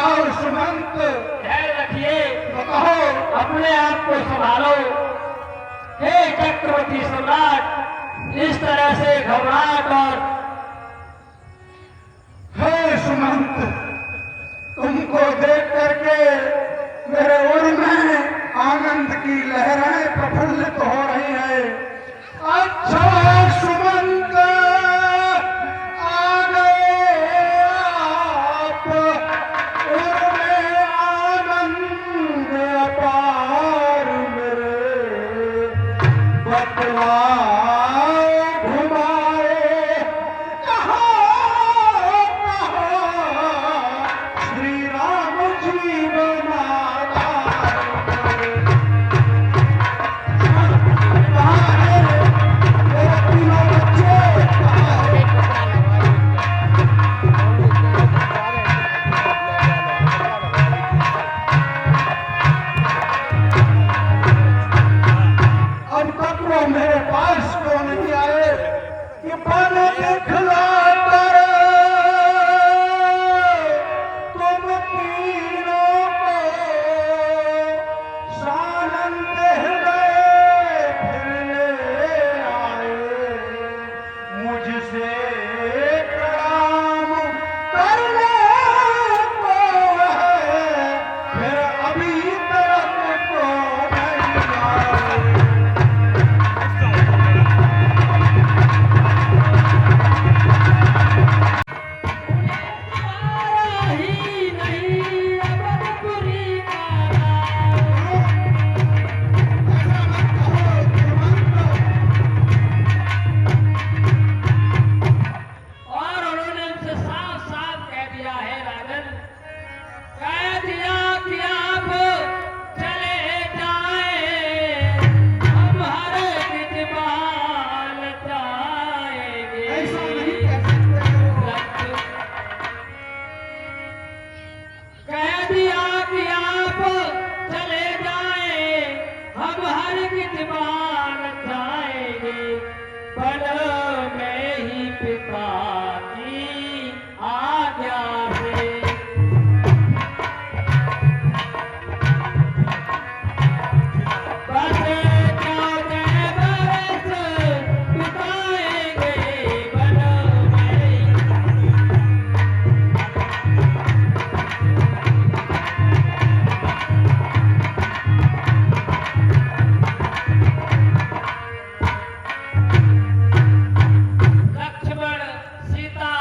बताओ सुमंत। ध्यान रखिए, तो कहो। अपने आप को संभालो। हे चक्रवर्ती सम्राट, इस तरह से घबराहट और हे सुमंत, तुमको देख करके मेरे उर में आनंद की लहरें प्रफुल्लित हो रही है। अच्छा सुमंत, आ गए आप, उर में आनंद अपार मेरे, बतलाओ घुमाए कहाँ कहाँ श्री राम जीवन आधार मेरे। कहाँ है मेरे तीनों बच्चे, कहाँ है? अब तक वो मेरे पास क्यों नहीं आए कि पल दिखला कर तुम तीनों को सानंद हृदय फिर ले आए। मुझसे प्रणाम करने को है, फिर अभी तक को नहीं आए। ही नहीं अवधपुरी का। और उन्होंने उनसे साफ साफ कह दिया है राजन, कह दिया कि आप चले जाए, हम हर इकबाल जाएंगे। ऐसा नहीं कह सकते हो। कह दिया कि आप चले जाए, हम हर इकबाल जाएंगे, पर मैं ही पिता की आज्ञा से। बस 14 बरस बिताएंगे, पर मैं ही लक्ष्मण सीता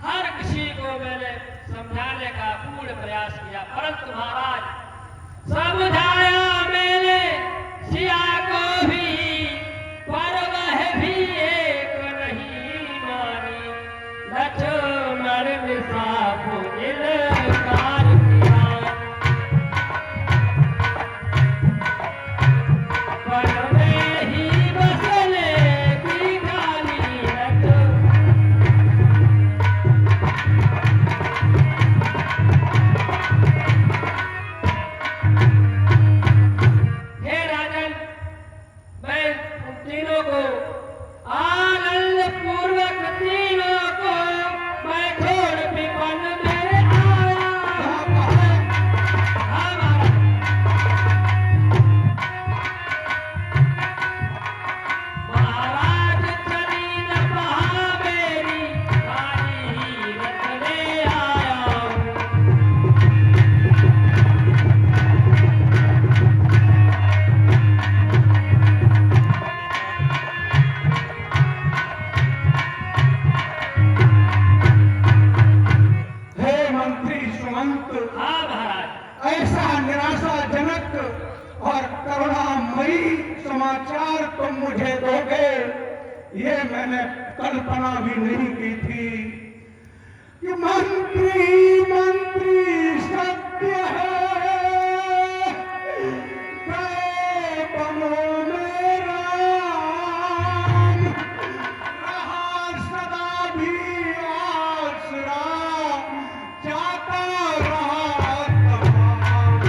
हर किसी को मैंने समझाने का पूर्ण प्रयास किया, परंतु महाराज समझाया मैंने सिया को भी, पर वह भी एक नहीं मानी। लक्ष्मण ने साफ इनकार किया, पर मैं ही बसने की खाली रख। हे राजन, मैं उन तीनों को आनंद पूर्वक तीनों को मैं छोड़ विपन में आया। हाँ महाराज, महाराज चली न बहा मेरी, खाली रखने आया हूँ। हे मंत्री सुमंत, हाँ महाराज, ऐसा निराशाजनक और करुणामयी समाचार तुम मुझे दोगे, ये मैंने कल्पना भी नहीं की थी। कि मंत्री मंत्री सत्य है, गए बनों में राम, रहा सदा भी आसरा, जाता रहा तमाम।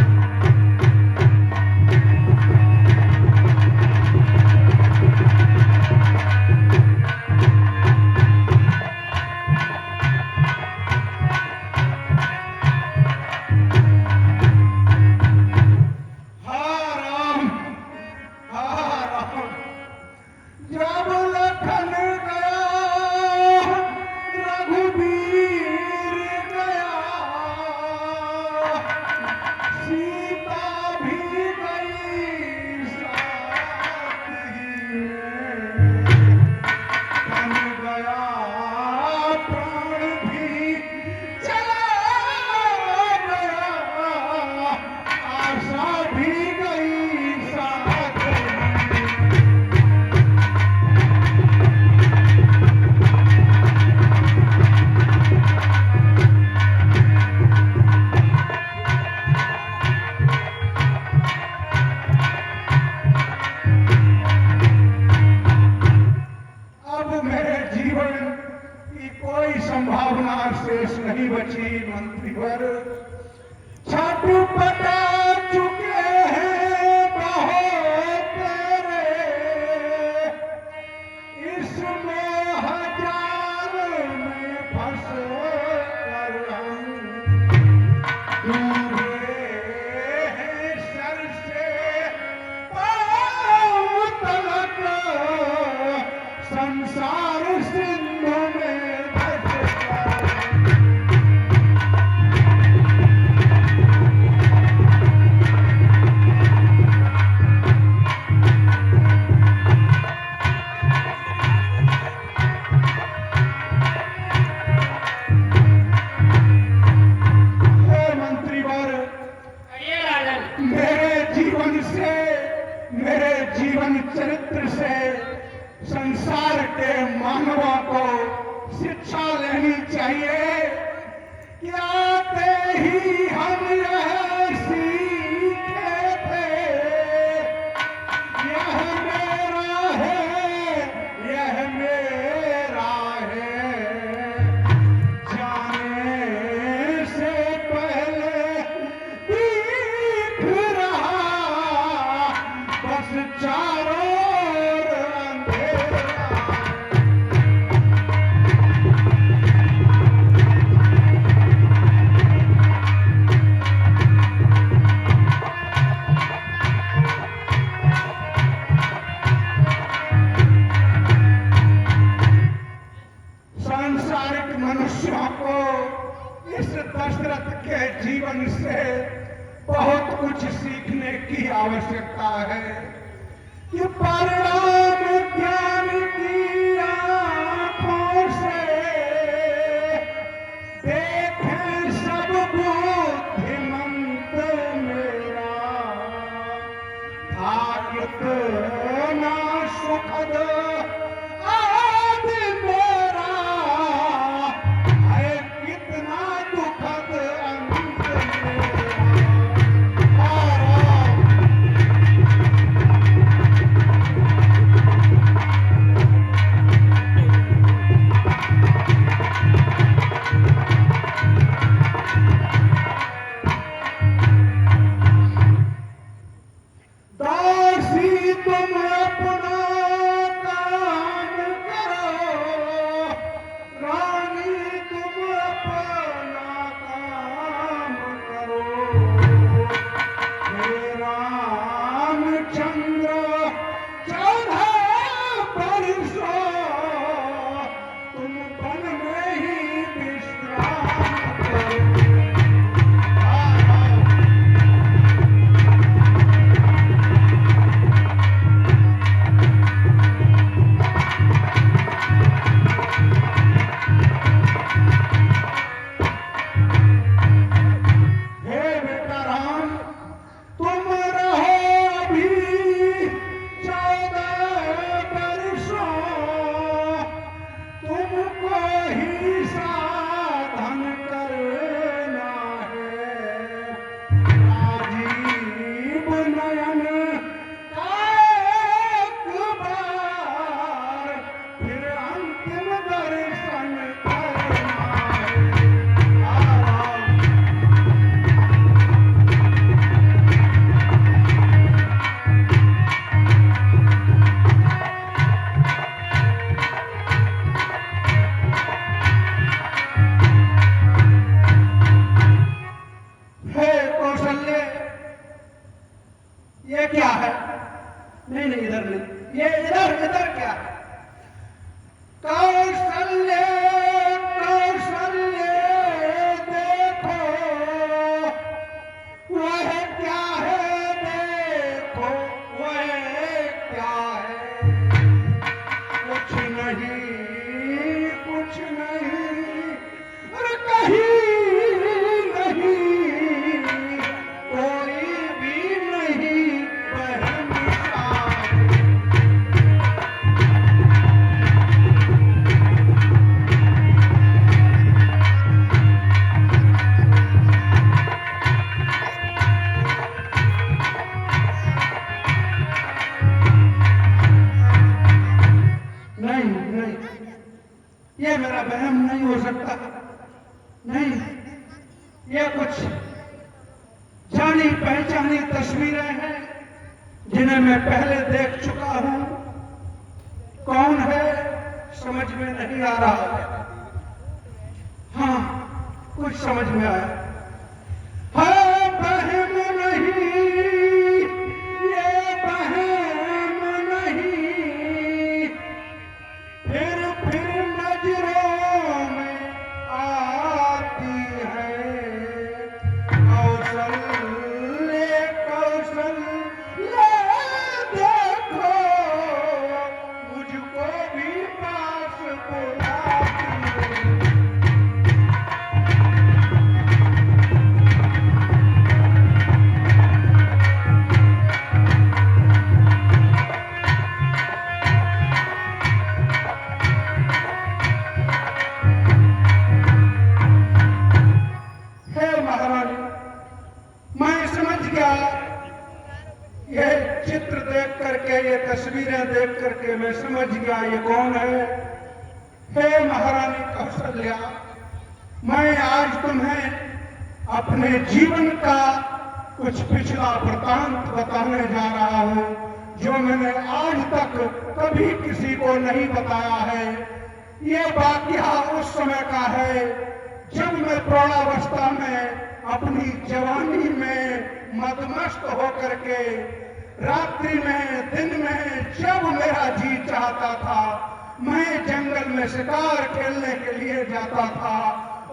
अटपटा चुके हैं बहुत तेरे, इस मोह जाल में फंस कर हम डूबे हैं सर से पांव तलक, संसार सिंधु में धस कर। ये राजन मेरे जीवन चरित्र से संसार के मानवों को शिक्षा लेनी चाहिए कि आते ही हम यह सीखे थे, यह मेरा है, यह मेरा है, जाने से पहले दिख रहा बस चारों ओर अंधेरा। सांसारिक मनुष्यों को इस दशरथ के जीवन से बहुत कुछ सीखने की आवश्यकता है कि परिणाम ज्ञान की आंखों से देखें सब बुद्धिमंत मेरा, भाग्यत ना सुखद आज मेरा है, कितना दुखद अंत मेरा। दासी तुम अपना काम करो, रानी तुम अपना काम करो, हे रामचंद्र 14 बरसों तुम वन में ही विश्राम करो। हे बेटा राम, तुम रहो अभी 14 बरसों, तुमको ही साधन करना है, राजीव नयन का एक बार फिर अंतिम दर्शन करना है। हे कौशल्य, ये क्या है? नहीं नहीं, इधर नहीं, ये इधर इधर क्या है? कौशल्य कौशल्य देखो, वह क्या है देखो, वह क्या है? कुछ नहीं, कुछ नहीं, और कहीं नहीं, कोई भी नहीं, बहन सारी। जानी पहचानी तस्वीरें हैं जिन्हें मैं पहले देख चुका हूं। कौन है समझ में नहीं आ रहा है। हाँ, कुछ समझ में आया। हाँ, बहम नहीं, ये बहम नहीं, फिर नजरों में आती है। कौशल्य कौशल्य देखो, मुझको भी पास बुलाती है। महारानी, मैं समझ गया। ये चित्र देख करके, ये तस्वीरें देख करके मैं समझ गया ये कौन है। हे महारानी कौशल्या, मैं आज तुम्हें अपने जीवन का कुछ पिछला वृतांत बताने जा रहा हूं, जो मैंने आज तक कभी किसी को नहीं बताया है। ये वाकया उस समय का है जब मैं प्रौढ़ावस्था में अपनी जवानी में मदमस्त होकर के रात्रि में दिन में जब मेरा जी चाहता था, मैं जंगल में शिकार खेलने के लिए जाता था।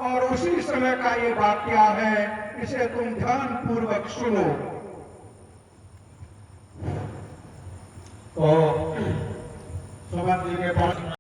और उसी समय का ये वाकया है, इसे तुम ध्यान पूर्वक सुनो। तो सुमन जी के पास